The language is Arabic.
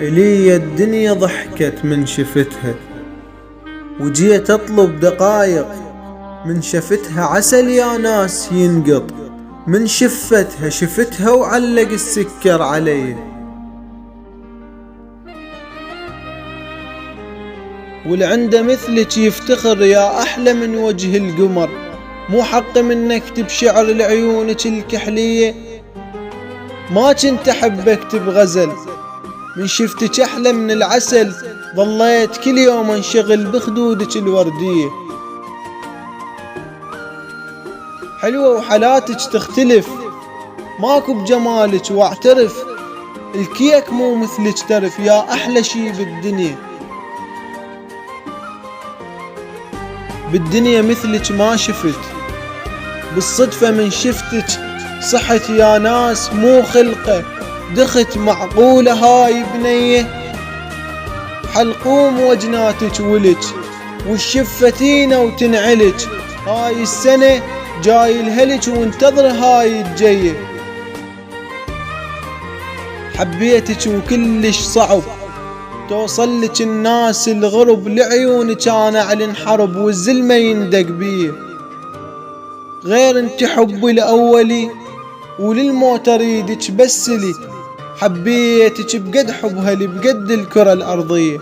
إلي الدنيا ضحكت من شفتها، وجيت أطلب دقايق من شفتها. عسل يا ناس ينقط من شفتها، شفتها وعلق السكر علي. والعنده مثلك يفتخر يا أحلى من وجه القمر، مو حق من أكتب شعر لعيونك الكحلية. ما كنت أحب أكتب غزل، من شفتك أحلى من العسل، ظليت كل يوم انشغل بخدودك الوردية. حلوة وحالاتك تختلف، ماكو بجمالك واعترف، الكيك مو مثلك ترف يا أحلى شي بالدنيا. بالدنيا مثلك ما شفت، بالصدفة من شفتك صحت يا ناس مو خلقة. دخت معقولة هاي بنية، حلقوم وجناتك ولج والشفتينة وتنعلج. هاي السنة جاي الهلج وانتظر هاي الجاية. حبيتك وكلش صعب توصلك الناس الغرب، لعيونك انا اعلن حرب والزلمة يندق بيه. غير انت حبي الاولي وللموت اريدك بس لي، حبيتك بقد حبها لي بقد الكرة الارضية.